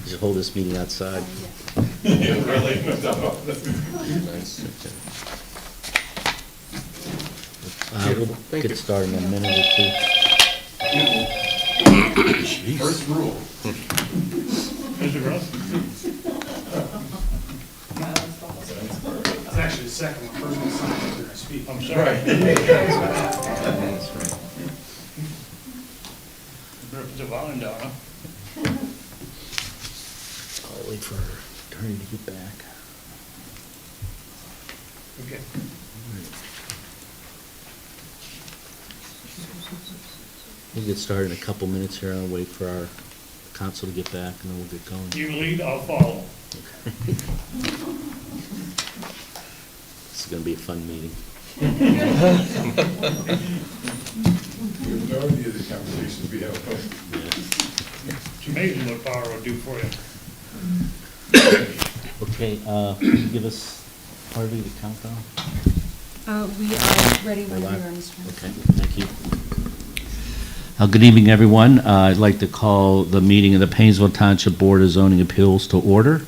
Just hold this meeting outside. Yeah, really. Nice. We'll get started in a minute or two. First rule. Mr. Ross? It's actually the second one. First one's signed after I speak. I'm sorry. That's right. It's a Volundar, huh? I'll wait for her attorney to get back. Okay. We'll get started in a couple minutes here. I'll wait for our counsel to get back, and then we'll get going. You lead, I'll follow. This is going to be a fun meeting. The majority of the conversations we have. It's amazing what power will do for you. Okay, give us, Harvey, the countdown. We are ready when We're we live? are, Mr. Chairman. Okay, thank you. Good evening, everyone. I'd like to call the meeting of the Painesville Township Board of Zoning Appeals to order.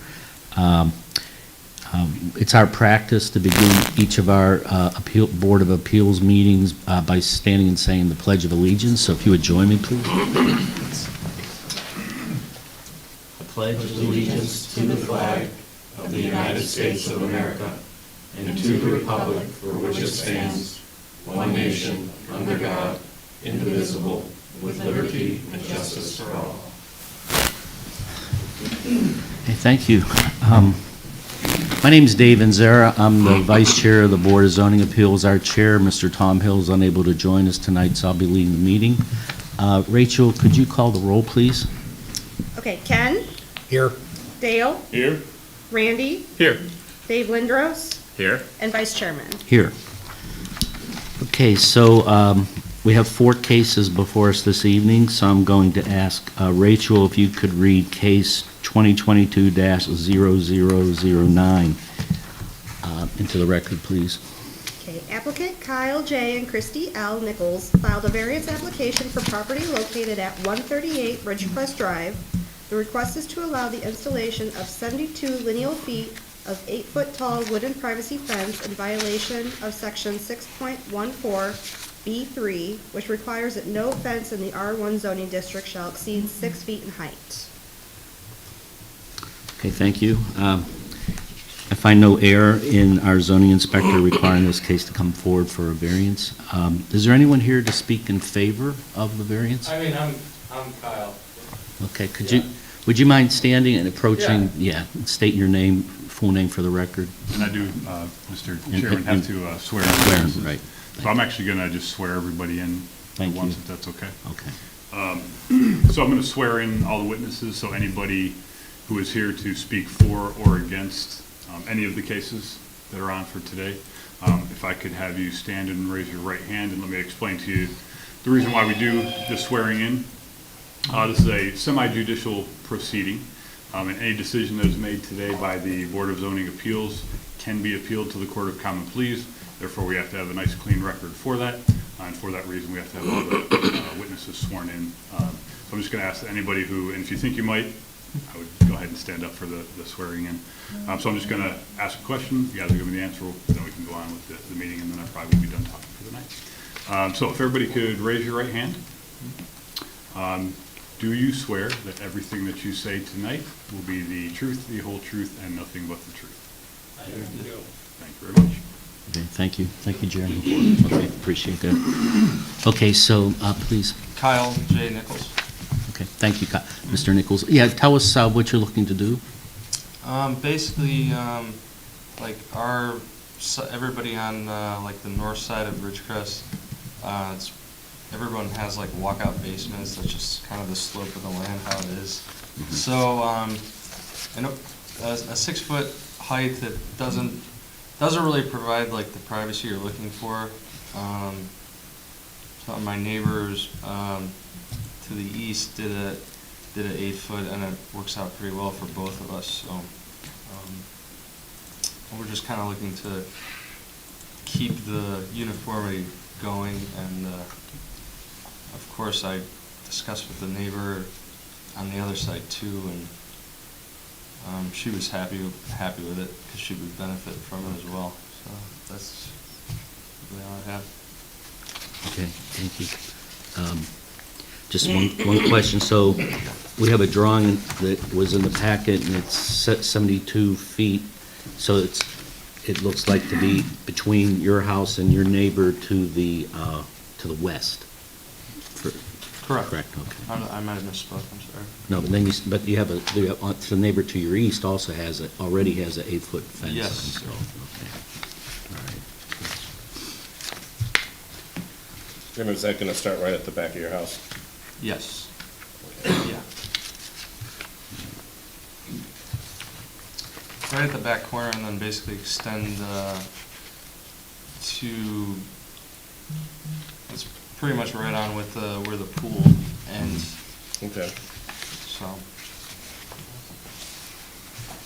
It's our practice to begin each of our Board of Appeals meetings by standing and saying the Pledge of Allegiance. So if you would join me, please. I pledge allegiance to the flag Of the United States of America, and to the republic for which it stands, one nation, under God, indivisible, with liberty and justice for all. Hey, thank you. My name is Dave Inzera. I'm the Vice Chair of the Board of Zoning Appeals. Our Chair, Mr. Tom Hill, is unable to join us tonight, so I'll be leading the meeting. Rachel, could you call the roll, please? Okay, Ken? Here. Dale? Here? Randy? Here. Dave Lindros? Here. And Vice Chairman. Here. Okay, so we have 4 cases before us this evening, so I'm going to ask Rachel if you could read case 2022-0009 into the record, please. Okay, applicant Kyle J. and Christy L. Nichols filed a variance application for property located at 138 Ridgecrest Drive. The request is to allow the installation of 72 lineal feet of 8-foot-tall wooden privacy fence in violation of section 6.14B3, which requires that no fence in the R1 zoning district shall exceed 6 feet in height. Okay, thank you. I find no error in our zoning inspector requiring this case to come forward for a variance. Is there anyone here to speak in favor of the variance? I mean, I'm Kyle. Okay, would you mind standing and approaching? Yeah, state your name, full name for the record. And I do, Mr. And- Chairman, and- have to swear. in Swear in, witnesses. right. So I'm actually going to just swear everybody in Thank at once, you. if that's okay. Okay. So I'm going to swear in all the witnesses, so anybody who is here to speak for or against any of the cases that are on for today, if I could have you stand and raise your right hand, and let me explain to you the reason why we do the swearing in. This is a semi-judicial proceeding, and any decision that is made today by the Board of Zoning Appeals can be appealed to the Court of Common Pleas. Therefore, we have to have a nice, clean record for that, and for that reason, we have to have all the witnesses sworn in. So I'm just going to ask that anybody who, and if you think you might, I would go ahead and stand up for the swearing in. So I'm just going to ask a question. You guys will give me the answer, then we can go on with the meeting, and then I probably will be done talking for the night. So if everybody could raise your right hand. Do you swear that everything that you say tonight will be the truth, the whole truth, and nothing but the truth? I do. Thank you very much. Okay, thank you. Thank you, Jeremy. Okay, appreciate that. Okay, so please, Kyle J. Nichols. okay, thank you, Mr. Nichols. Yeah, tell us what you're looking to do. Basically, like everybody on like the north side of Ridgecrest, everyone has like walkout basements. That's just kind of the slope of the land, how it is. So, and a 6-foot height that doesn't really provide like the privacy you're looking for. So my neighbors to the east did an 8-foot, and it works out pretty well for both of us. So we're just kind of looking to keep the uniformity going, and of course I discussed with the neighbor on the other side too, and she was happy with it because she would benefit from it as well. So that's really all I have. Okay, thank you. Just one question. So we have a drawing that was in the packet, and it's set 72 feet. So it looks like to be between your house and your neighbor to the west. Correct. Correct, okay. I might have misspoke, I'm sorry. No, but then you have the neighbor to your east also already has an 8-foot fence. Yes. installed. Okay. All right. Jim, is that gonna start right at the back of your house? Yes. Yeah. Right at the back corner and then basically extend to, it's pretty much right on with where the pool ends, Okay. so.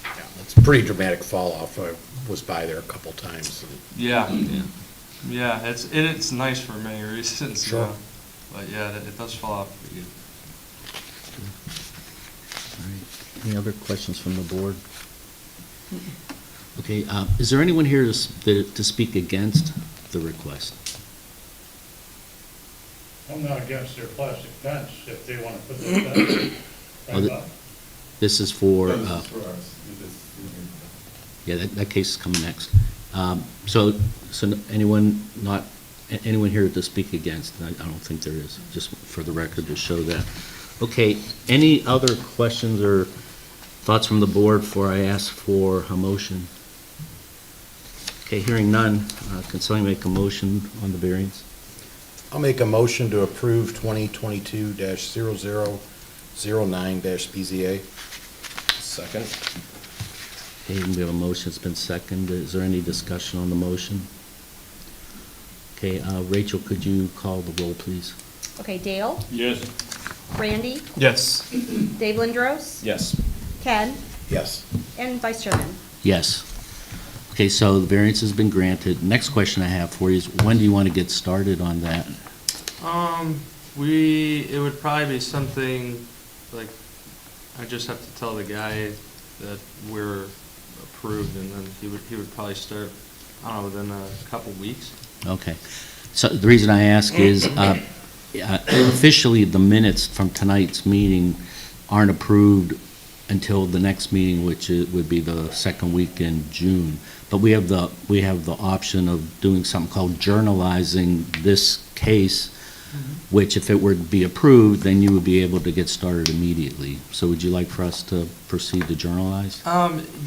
Yeah, it's a pretty dramatic fall off. I was by there a couple times. Yeah, yeah, it's nice for many reasons, you Sure. know. But yeah, it does fall off pretty good. All right. Any other questions from the board? Okay, is there anyone here to speak against the request? I'm not against their plastic fence if they want to put the fence Oh, right the- up. This is for, yeah, that case is coming next. So anyone here to speak against? I don't think there is, just for the record to show that. Okay, any other questions or thoughts from the board before I ask for a motion? Okay, hearing none, can somebody make a motion on the variance? I'll make a motion to approve 2022-0009-BZA. Second? Okay, we have a motion, it's been seconded. Is there any discussion on the motion? Okay, Rachel, could you call the roll, please? Okay, Dale, Yes. Randy, Yes. Dave Lindros, Yes. Ken, Yes. and Vice Chairman. Yes. Okay, so the variance has been granted. Next question I have for you is, when do you want to get started on that? It would probably be something, like, I just have to tell the guy that we're approved, and then he would probably start, I don't know, within a couple weeks. Okay. So the reason I ask is, officially, the minutes from tonight's meeting aren't approved until the next meeting, which would be the second week in June. But we have the option of doing something called journalizing this case, which if it were to be approved, then you would be able to get started immediately. So would you like for us to proceed to journalize?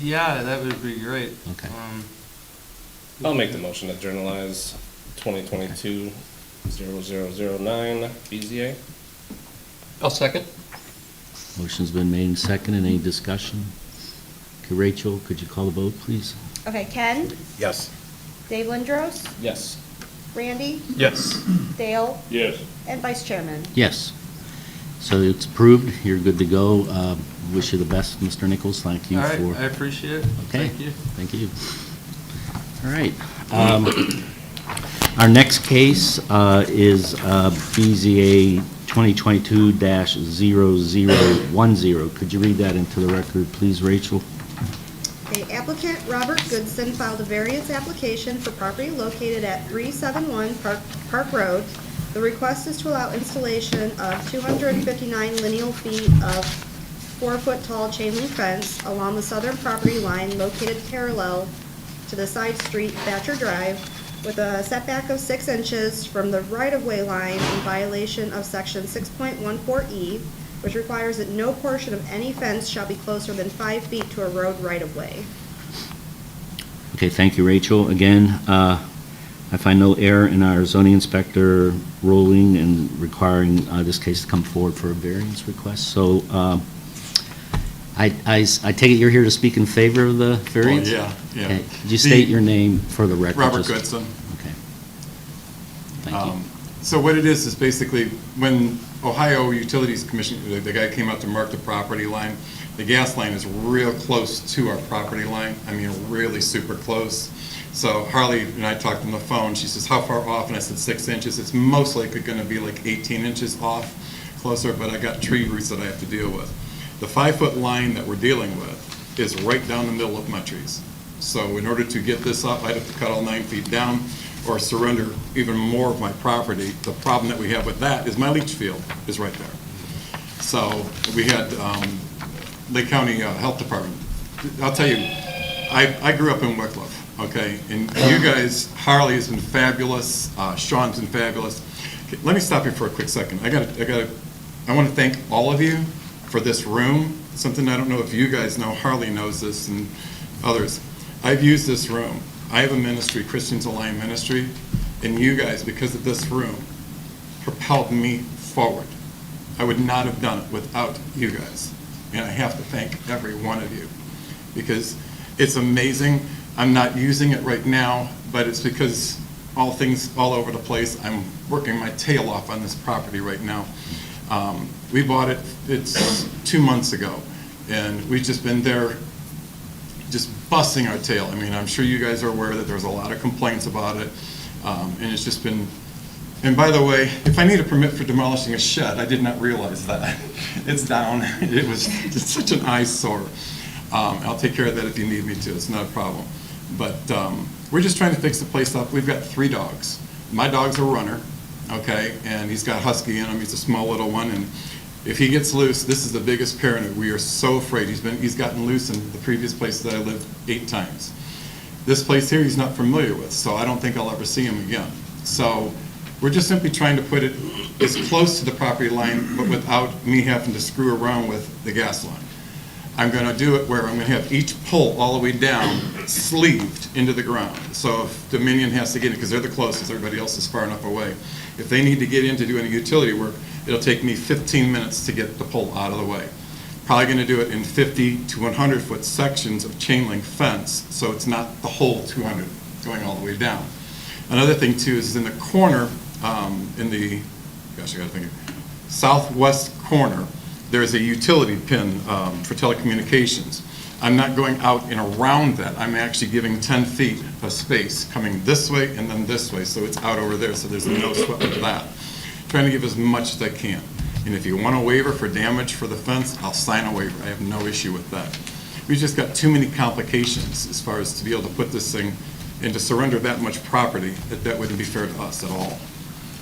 Yeah, that would be great. Okay. I'll make the motion to journalize 2022-0009 BZA. I'll second. Motion's been made and seconded. Any discussion? Okay, Rachel, could you call the vote, please? Okay, Ken, Yes. Dave Lindros, Yes. Randy, Yes. Dale, Yes. and Vice Chairman. Yes. So it's approved. You're good to go. Wish you the best, Mr. Nichols. Thank you All right, for... I appreciate it. Okay. Thank you. Thank you. All right. Our next case is BZA 2022-0010. Could you read that into the record, please, Rachel? Okay, applicant Robert Goodson filed a variance application for property located at 371 Park Road. The request is to allow installation of 259 lineal feet of 4-foot-tall chain link fence along the southern property line located parallel to the side street Thatcher Drive with a setback of 6 inches from the right-of-way line in violation of section 6.14E, which requires that no portion of any fence shall be closer than 5 feet to a road right-of-way. Okay, thank you, Rachel. Again, I find no error in our zoning inspector ruling and requiring this case to come forward for a variance request. So I take it you're here to speak in favor of the variance? Yeah. Okay. Could you state your name for the record? Robert Just- Goodson. Okay. Thank you. So what it is basically when Ohio Utilities Commission, the guy came out to mark the property line, the gas line is real close to our property line. I mean, really super close. So Harley and I talked on the phone. She says, how far off? And I said 6 inches. It's most likely going to be like 18 inches off closer, but I got tree roots that I have to deal with. The 5-foot line that we're dealing with is right down the middle of my trees. So in order to get this up, I'd have to cut all 9 feet down or surrender even more of my property. The problem that we have with that is my leach field is right there. So we had Lake County Health Department. I'll tell you, I grew up in Wickliffe, okay? And you guys, Harley has been fabulous, Sean's been fabulous. Okay, let me stop you for a quick second. I want to thank all of you for this room. Something I don't know if you guys know, Harley knows this and others. I've used this room. I have a ministry, Christians Aligned Ministry, and you guys, because of this room, propelled me forward. I would not have done it without you guys. And I have to thank every one of you because it's amazing. I'm not using it right now, but it's because all things all over the place. I'm working my tail off on this property right now. We bought it, it's 2 months ago, and we've just been there just busting our tail. I mean, I'm sure you guys are aware that there's a lot of complaints about it, and it's just been, and by the way, if I need a permit for demolishing a shed, I did not realize that. It's down. It was just such an eyesore. I'll take care of that if you need me to. It's not a problem. But we're just trying to fix the place up. We've got 3 dogs. My dog's a runner, okay, and he's got husky in him. He's a small little one, and if he gets loose, this is the biggest paranoid. We are so afraid. He's gotten loose in the previous place that I lived 8 times. This place here he's not familiar with, so I don't think I'll ever see him again. So we're just simply trying to put it as close to the property line, but without me having to screw around with the gas line. I'm going to do it where I'm going to have each pole all the way down sleeved into the ground. So if Dominion has to get in, because they're the closest, everybody else is far enough away. If they need to get in to do any utility work, it'll take me 15 minutes to get the pole out of the way. Probably going to do it in 50 to 100-foot sections of chain link fence, so it's not the whole 200 going all the way down. Another thing too is in the corner, in the, gosh, I got to think, southwest corner, there's a utility pin for telecommunications. I'm not going out and around that. I'm actually giving 10 feet of space coming this way and then this way, so it's out over there, so there's no sweat with that. Trying to give as much as I can. And if you want a waiver for damage for the fence, I'll sign a waiver. I have no issue with that. We've just got too many complications as far as to be able to put this thing and to surrender that much property, that wouldn't be fair to us at all.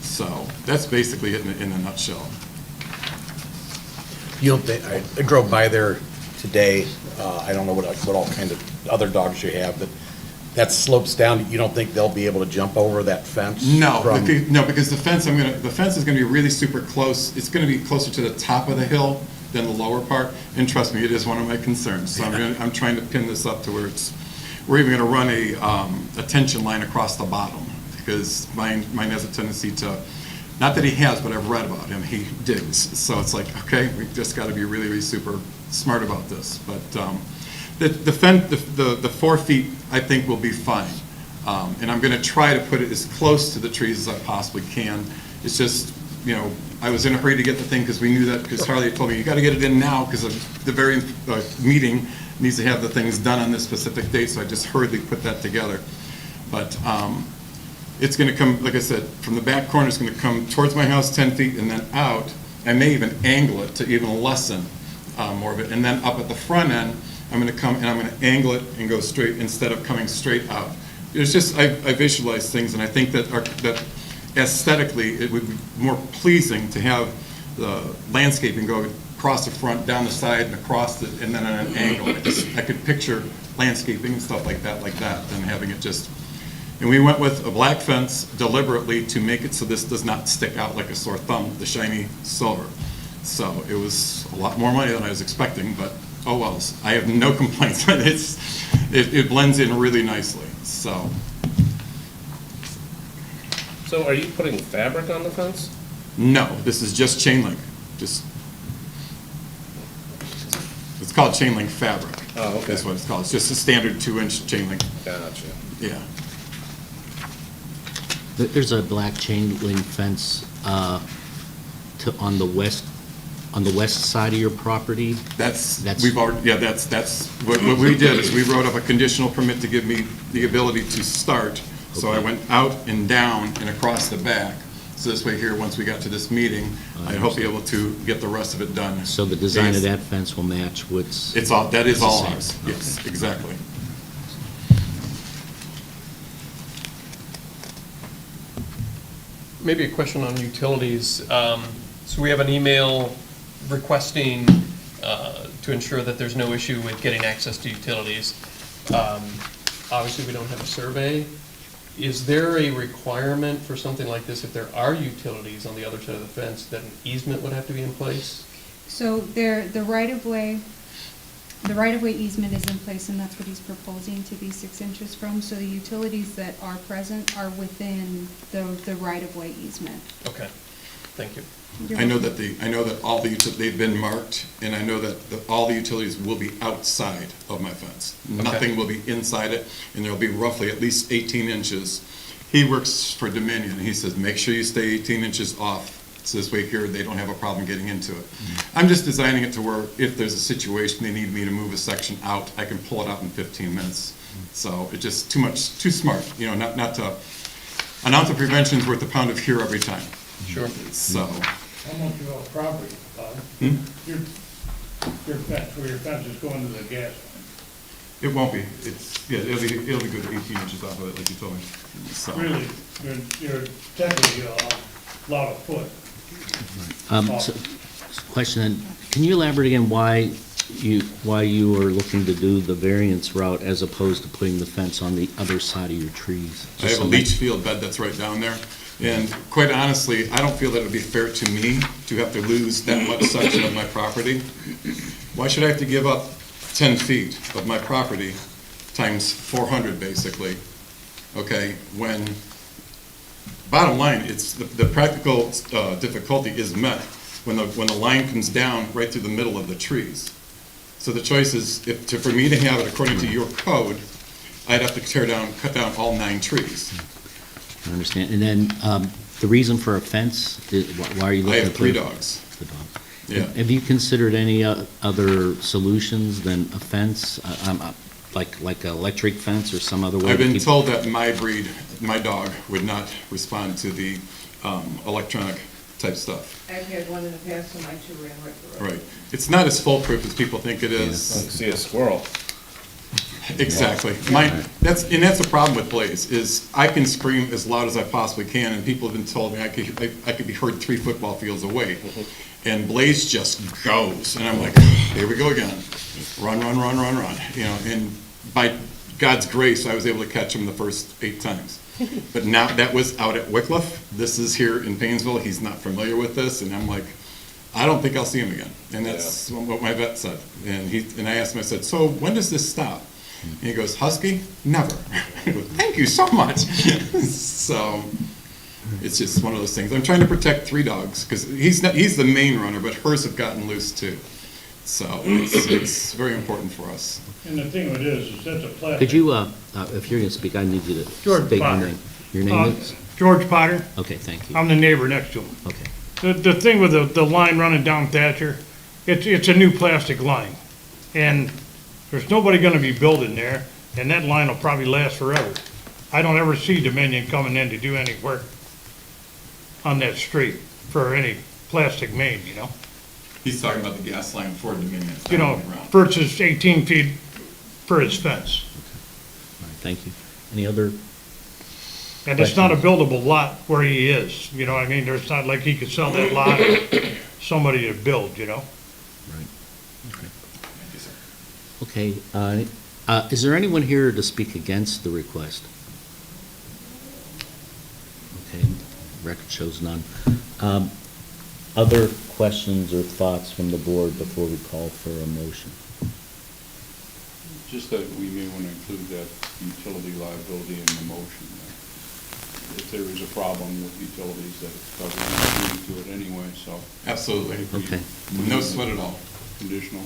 So that's basically it in a nutshell. You don't think, I drove by there today, I don't know what all kind of other dogs you have, but that slopes down, you don't think they'll be able to jump over that fence? No, from- no, because the fence is gonna be really super close. It's gonna be closer to the top of the hill than the lower part, and trust me, it is one of my concerns. So I'm trying to pin this up to where we're even gonna run a tension line across the bottom, because mine has a tendency to, not that he has, but I've read about him, he digs. So it's like, okay, we've just gotta be really, really super smart about this. But the 4 feet, I think, will be fine. And I'm gonna try to put it as close to the trees as I possibly can. It's just, you know, I was in a hurry to get the thing because we knew that, because Harley had told me, you gotta get it in now because of the very meeting needs to have the things done on this specific date, so I just hurriedly put that together. But it's gonna come, like I said, from the back corner, it's gonna come towards my house 10 feet and then out. I may even angle it to even lessen more of it. And then up at the front end, I'm gonna come and I'm gonna angle it and go straight instead of coming straight out. It's just, I visualize things, and I think that that aesthetically, it would be more pleasing to have the landscaping go across the front, down the side, and across it, and then on an angle. I could picture landscaping and stuff like that than having it just. And we went with a black fence deliberately to make it so this does not stick out like a sore thumb, the shiny silver. So it was a lot more money than I was expecting, but oh well, I have no complaints. It blends in really nicely, so. So are you putting fabric on the fence? No, this is just chain link, it's called chain link fabric. Oh, okay. That's what it's called. It's just a standard 2-inch chain link, Gotcha. yeah. There's a black chain link fence on the west side of your property. We've already, yeah, that's what we did is we wrote up a conditional permit to give me the ability to start. So I went out and down and across the back. So this way here, once we got to this meeting, I hope be able to get the rest of it done. So the design of that fence will match what's... It's all, that is all It's the ours, same. yes, exactly. Maybe a question on utilities. So we have an email requesting to ensure that there's no issue with getting access to utilities. Obviously, we don't have a survey. Is there a requirement for something like this, if there are utilities on the other side of the fence, that an easement would have to be in place? So the right-of-way easement is in place, and that's what he's proposing to be 6 inches from. So the utilities that are present are within the right-of-way easement. Okay, thank you. I know that all the, they've been marked, and I know that all the utilities will be outside of my fence. Nothing will be inside it, and there'll be roughly at least 18 inches. He works for Dominion, and he says, make sure you stay 18 inches off, so this way here, they don't have a problem getting into it. I'm just designing it to where if there's a situation they need me to move a section out, I can pull it out in 15 minutes. So it's just too smart, you know, not to, an ounce of prevention's worth a pound of cure every time. Sure. So, How much of a property, Bob? Your fence, where your fence is going to the gas line? it won't be, it'll be good 18 inches off of it, like you told me. So, Really, you're technically a lot of foot. So, question, then, can you elaborate again why you are looking to do the variance route as opposed to putting the fence on the other side of your trees? I have a leach field bed that's right down there, and quite honestly, I don't feel that it would be fair to me to have to lose that much section of my property. Why should I have to give up 10 feet of my property times 400, basically, okay, when, bottom line, it's, the practical difficulty is met when the line comes down right through the middle of the trees. So the choice is, for me to have it according to your code, I'd have to cut down all 9 trees. I understand. And then the reason for a fence, why are you I looking to have put 3 it- dogs. the dog? Yeah. Have you considered any other solutions than a fence, like an electric fence or some other way? I've to been keep- told that my breed, my dog, would not respond to the electronic type stuff. I've had one in the past, and my 2 ran right through it. Right. It's not as foolproof as people think it is. See a squirrel. Exactly. That's the problem with Blaze, is I can scream as loud as I possibly can, and people have been told me I could be heard 3 football fields away. And Blaze just goes, and I'm like, here we go again. Run, run, run, run, run. You know, and by God's grace, I was able to catch him the first 8 times. But now, that was out at Wickliffe. This is here in Painesville. He's not familiar with this, and I'm like, I don't think I'll see him again. And that's what my vet said. And I asked him, I said, so when does this stop? And he goes, Husky? Never. I go, thank you so much. So it's just one of those things. I'm trying to protect 3 dogs, because he's the main runner, but hers have gotten loose too. So it's very important for us. And the thing with it is that's a plastic. Could you, if you're going to speak, I need you to George state your Potter. name. Your name is? George Potter. Okay, thank you. I'm the neighbor next to him. Okay. The thing with the line running down Thatcher, it's a new plastic line. And there's nobody gonna be building there, and that line will probably last forever. I don't ever see Dominion coming in to do any work on that street for any plastic main, you know? He's talking about the gas line for Dominion. It's You not know, on the ground. versus 18 feet for his fence. All right, thank you. Any other? And it's not a buildable lot where he is, you know what I mean? There's not like he could sell that lot to somebody to build, you know? Thank you, sir. Okay, is there anyone here to speak against the request? Okay, record shows none. Other questions or thoughts from the board before we call for a motion? Just that we may want to include that utility liability in the motion. If there is a problem with utilities, that it's covered into it anyway, so. Absolutely. Okay. No sweat at all. Conditional.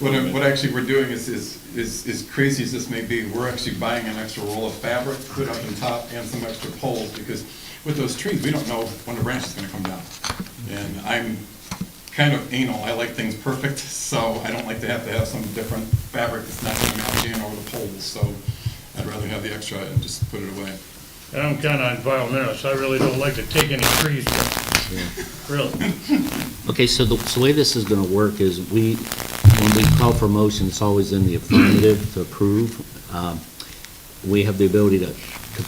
What actually we're doing is crazy as this may be, we're actually buying an extra roll of fabric, put up on top, and some extra poles, because with those trees, we don't know when the branch is gonna come down. And I'm kind of anal, I like things perfect, so I don't like to have some different fabric that's not gonna mount in over the poles, so I'd rather have the extra and just put it away. And I'm kinda environmentalist, I really don't like to take any trees down, really. Okay, so the way this is gonna work is when we call for motion, it's always in the affirmative to approve. We have the ability to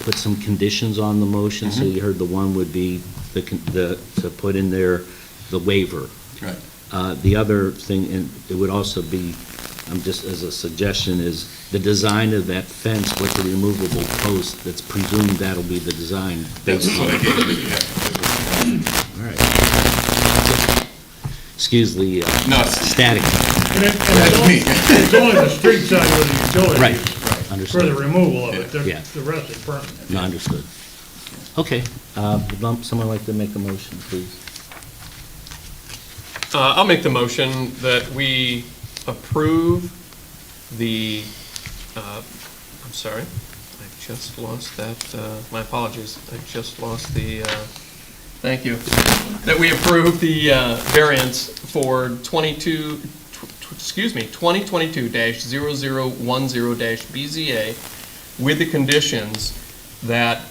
put some conditions on the motion, so you heard the one would be to put in there the waiver. Right. The other thing, and it would also be, just as a suggestion, is the design of that fence with the removable post, that's presumed that'll be the design That's based what on. I gave you, yeah. All right. Excuse the No, it's, static. And That's me. it's only the street side with the utilities. Right, For the understood. removal of it, Yeah. the rest is permanent. No, understood. Okay, would someone like to make a motion, please? I'll make the motion that we approve the, I'm sorry, I just lost that, my apologies, I just lost the, thank you. That we approve the variance for 2022-0010-BZA with the conditions that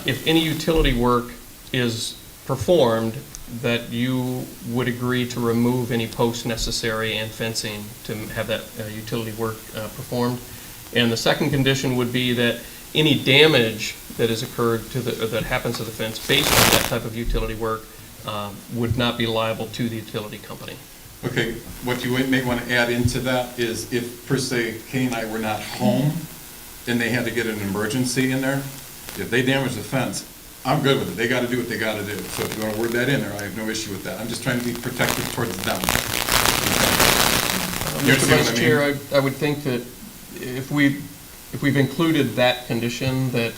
if any utility work is performed, that you would agree to remove any posts necessary and fencing to have that utility work performed. And the second condition would be that any damage that has occurred to the, or that happens to the fence based on that type of utility work would not be liable to the utility company. okay, what you may want to add into that is if, per se, Kay and I were not home, and they had to get an emergency in there, if they damage the fence, I'm good with it. They got to do what they got to do. So if you want to word that in there, I have no issue with that. I'm just trying to be protective towards them. You Mr. understand what Vice I mean? Chair, I would think that if we've included that condition, that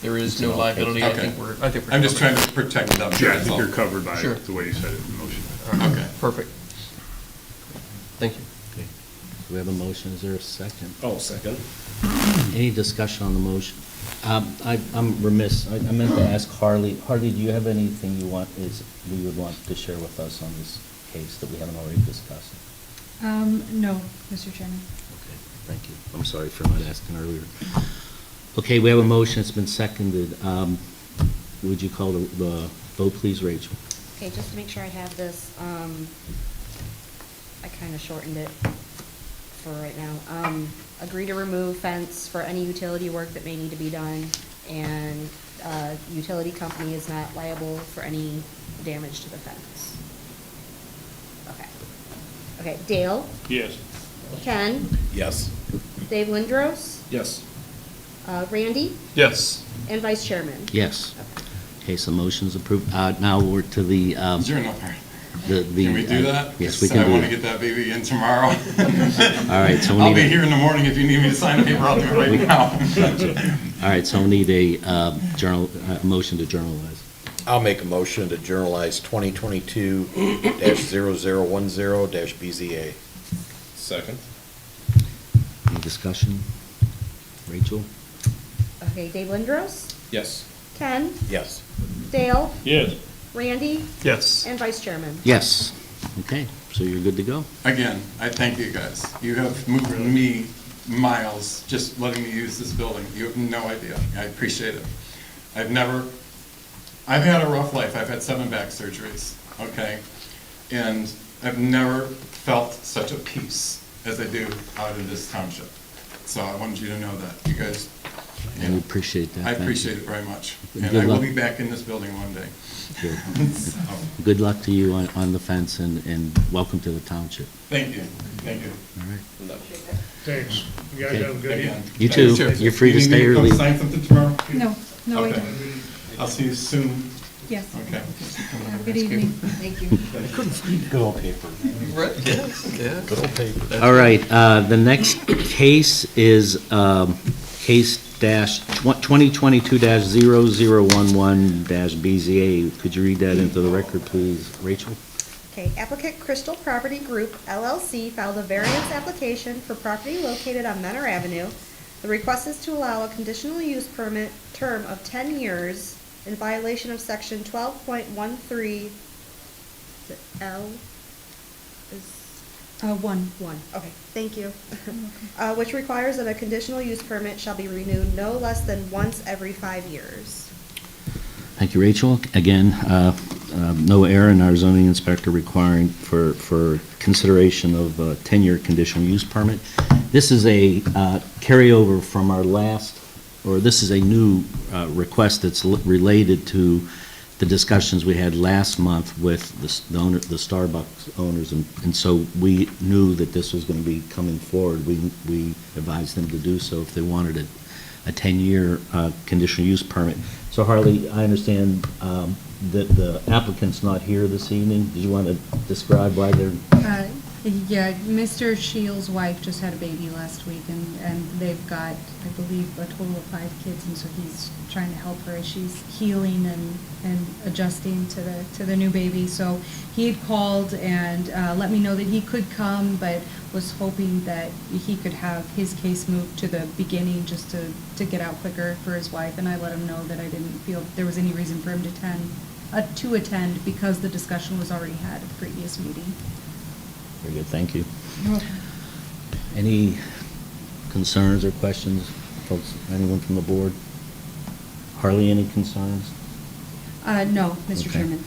there is no liability, I think we're covered. I'm just trying to protect them. Sure, I that's think all. you're covered by Sure. the way you said it in the motion. Okay. Perfect. Thank you. Do we have a motion? Is there a second? Oh, second. Any discussion on the motion? I'm remiss, I meant to ask Harley. Harley, do you have anything you would want to share with us on this case that we haven't already discussed? No, Mr. Chairman. Okay, thank you. I'm sorry for not asking earlier. Okay, we have a motion, it's been seconded. Would you call the vote, please, Rachel? Okay, just to make sure I have this, I kind of shortened it for right now. Agree to remove fence for any utility work that may need to be done, and utility company is not liable for any damage to the fence. Okay. Okay, Dale, Yes. Ken, Yes. Dave Lindros, Yes. Randy, Yes. and Vice Chairman. Yes. Okay, so motion's approved. Now we're to the, Is there enough here? the. Can we do that? Yes, we I can do want to that. get that baby in tomorrow. All right, so we I'll need be a- here in the morning if you need me to sign a paper, I'll do it right now. All right, so we need a motion to journalize. I'll make a motion to journalize 2022-0010-BZA. Second. Any discussion? Rachel? Okay, Dave Lindros, Yes. Ken, Yes. Dale, Yes. Randy, Yes. and Vice Chairman. Yes. Okay, so you're good to go? Again, I thank you guys. You have moved me miles just letting me use this building. You have no idea. I appreciate it. I've had a rough life. I've had 7 back surgeries, okay? And I've never felt such a peace as I do out in this township. So I wanted you to know that. You guys, I appreciate that. I Thank you. appreciate it very much. And Good I will luck. be back in this building one day. Good. So, Good luck to you on the fence, and welcome to the township. Thank you. Thank you. All right. Thanks. You guys have a good Again. evening. You too. You're free to You need stay me or come leave. sign something tomorrow? No, no, I Okay. don't. I'll see you soon. Yes. Okay. Have a good evening. Thank you. Good old paper. Right, yes, yes. Good old paper. All right, the next case is case dash 2022-0011-BZA. Could you read that into the record, please, Rachel? Okay, applicant Crystal Property Group LLC filed a variance application for property located on Menor Avenue. The request is to allow a conditional use permit term of 10 years in violation of section 12.13. Is it L? Is One. One, okay, thank you. Which requires that a conditional use permit shall be renewed no less than once every 5 years. Thank you, Rachel. Again, no error in our zoning inspector requiring for consideration of a 10-year conditional use permit. This is a carryover from our last, or this is a new request that's related to the discussions we had last month with the Starbucks owners, and so we knew that this was going to be coming forward. We advised them to do so if they wanted a 10-year conditional use permit. So Harley, I understand that the applicant's not here this evening. Did you want to describe why they're? Yeah, Mr. Shields' wife just had a baby last week, and they've got, I believe, a total of 5 kids, and so he's trying to help her as she's healing and adjusting to the new baby. So he had called and let me know that he could come, but was hoping that he could have his case moved to the beginning just to get out quicker for his wife, and I let him know that I didn't feel there was any reason for him to attend because the discussion was already had at the previous meeting. Very good, thank you. Any concerns or questions, folks, anyone from the board? Harley, any concerns? No, Mr. Okay. Chairman.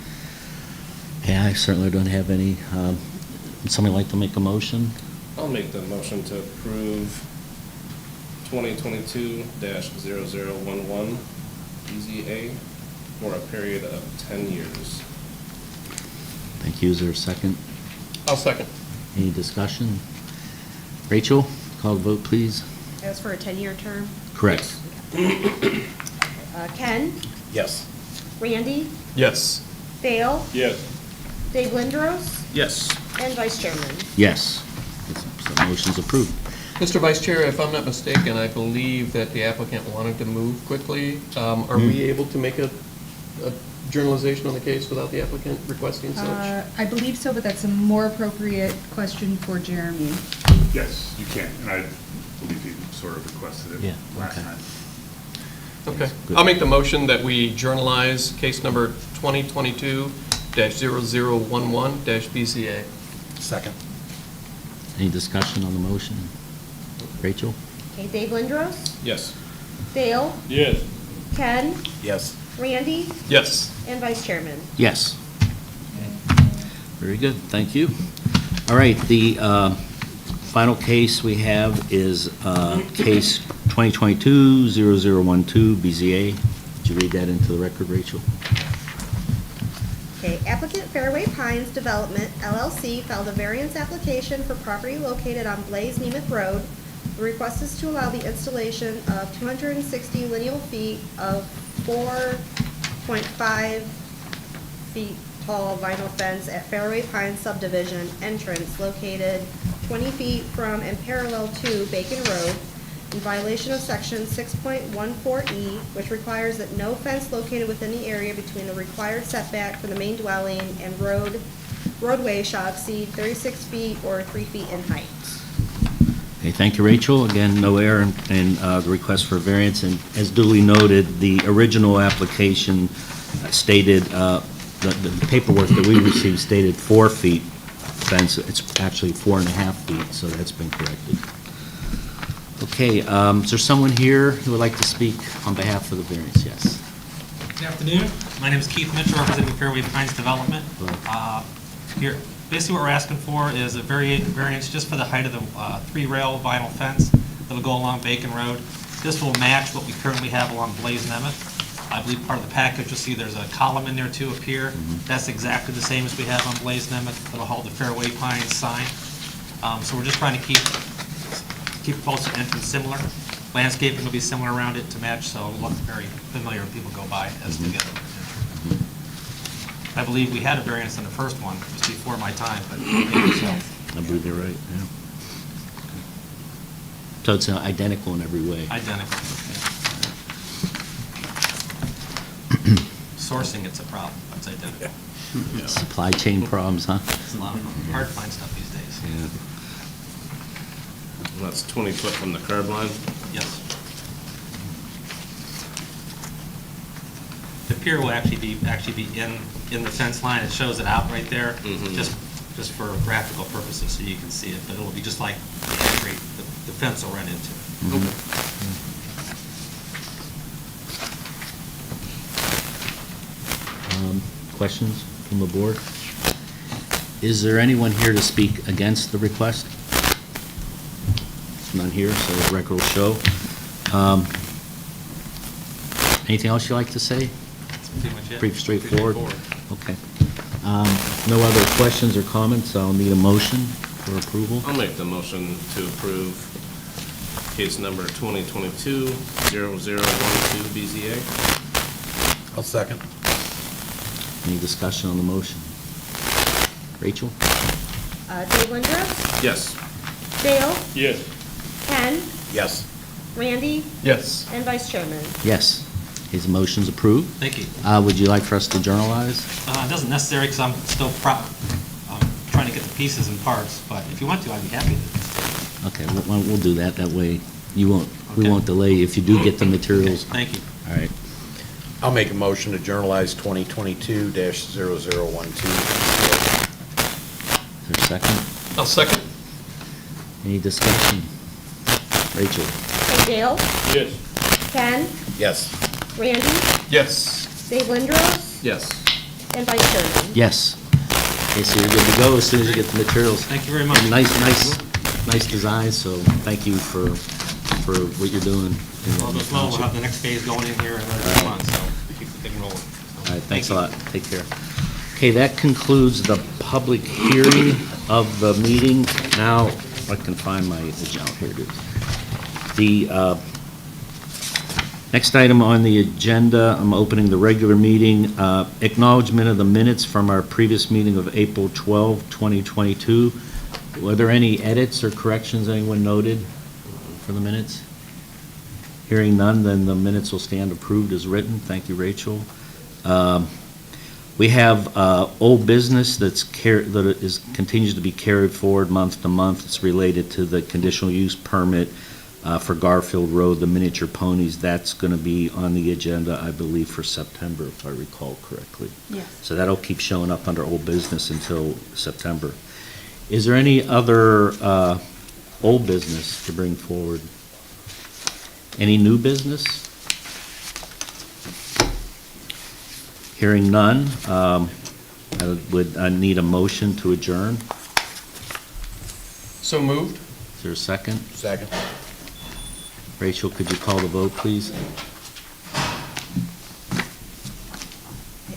Yeah, I certainly don't have any. Would somebody like to make a motion? I'll make the motion to approve 2022-0011 BZA for a period of 10 years. Thank you, is there a second? I'll second. Any discussion? Rachel, call the vote, please. That was for a 10-year term. Correct. Ken, Yes. Randy, Yes. Dale, Yes. Dave Lindros, Yes. and Vice Chairman. Yes. So motion's approved. Mr. Vice Chair, if I'm not mistaken, I believe that the applicant wanted to move quickly. Are we able to make a journalization on the case without the applicant requesting such? I believe so, but that's a more appropriate question for Jeremy. Yes, you can, and I believe you sort of requested it Yeah, last okay. time. Okay. Good. I'll make the motion that we journalize case number 2022-0011-BCA. Second. Any discussion on the motion? Rachel? Okay, Dave Lindros, Yes. Dale, Yes. Ken, Yes. Randy, Yes. and Vice Chairman. Yes. Very good, thank you. All right, the final case we have is case 2022-0012 BZA. Did you read that into the record, Rachel? Okay, applicant Fairway Pines Development LLC filed a variance application for property located on Blaze Nemeth Road. The request is to allow the installation of 260 lineal feet of 4.5 feet tall vinyl fence at Fairway Pines subdivision entrance located 20 feet from and parallel to Bacon Road in violation of section 6.14E, which requires that no fence located within the area between the required setback for the main dwelling and roadway shall exceed 36 feet or 3 feet in height. Okay, thank you, Rachel. Again, no error in the request for variance, and as duly noted, the original application stated, the paperwork that we received stated 4 feet fence. It's actually 4.5 feet, so that's been corrected. Okay, is there someone here who would like to speak on behalf of the variance? Yes. Good afternoon. My name is Keith Mitchell, representing Fairway Pines Development. Here, basically what we're asking for is a variance just for the height of the 3-rail vinyl fence that'll go along Bacon Road. This will match what we currently have along Blaze Nemeth. I believe part of the package, you'll see there's a column in there too up here. That's exactly the same as we have on Blaze Nemeth. It'll hold the Fairway Pines sign. So we're just trying to keep both the entrance similar. Landscaping will be similar around it to match, so it'll look very familiar when people go by as together. I believe we had a variance on the first one, just before my time, but maybe so. I believe you're right, yeah. So it's identical in every way. Identical. Sourcing, it's a problem, but it's identical. Supply chain problems, huh? It's a lot of hard to find stuff these days. Yeah. And that's 20 foot from the curb line. Yes. The pier will actually be in the fence line. It shows it out right there. Just just for graphical purposes, so you can see it, but it'll be just like the fence will run into it. Questions from the board? Is there anyone here to speak against the request? There's none here, so the record will show. Anything else you'd like to say? That's pretty much it. Pretty straightforward? Okay. No other questions or comments? I'll need a motion for approval. I'll make the motion to approve case number 2022-0012 BZA. I'll second. Any discussion on the motion? Rachel? Dave Lindros, Yes. Dale, Yes. Ken, Yes. Randy, Yes. and Vice Chairman. Yes. His motion's approved. Thank you. Would you like for us to journalize? It doesn't necessary, because I'm still trying to get the pieces and parts, but if you want to, I'd be happy to. Okay, we'll do that. That way we Okay. won't delay if you do get the materials. Thank you. All right. I'll make a motion to journalize 2022-0012. Is there a second? I'll second. Any discussion? Rachel? Hey, Dale, Yes. Ken, Yes. Randy, Yes. Dave Lindros, Yes. and Vice Chairman. Yes. Okay, so you're good to go as soon as you get the materials. Thank you very much. And nice design, so thank you for what you're doing. in Well, the just know we'll township. have the next phase going in here in another 2 months, so keep the thing rolling. All right, thanks a lot. Take care. Okay, that concludes the public hearing of the meeting. Now, I can find my agenda. Here it is. The next item on the agenda, I'm opening the regular meeting. Acknowledgement of the minutes from our previous meeting of April 12, 2022. Were there any edits or corrections anyone noted for the minutes? Hearing none, then the minutes will stand approved as written. Thank you, Rachel. We have old business that continues to be carried forward month to month. It's related to the conditional use permit for Garfield Road, the miniature ponies. That's going to be on the agenda, I believe, for September, if I recall correctly. Yes. So that'll keep showing up under old business until September. Is there any other old business to bring forward? Any new business? Hearing none, I need a motion to adjourn. So moved. Is there a second? Second. Rachel, could you call the vote, please? I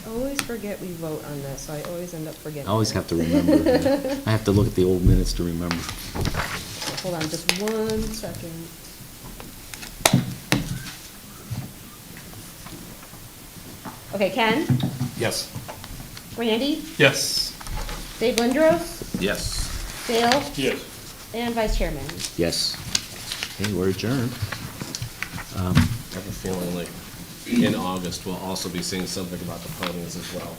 always forget we vote on this, so I always end up forgetting. I always it. have to remember. I have to look at the old minutes to remember. Hold on, just 1 second. Okay, Ken, Yes. Randy, Yes. Dave Lindros, Yes. Dale, Yes. and Vice Chairman. Yes. Okay, we're adjourned. I have a feeling like in August, we'll also be seeing something about the ponies as well.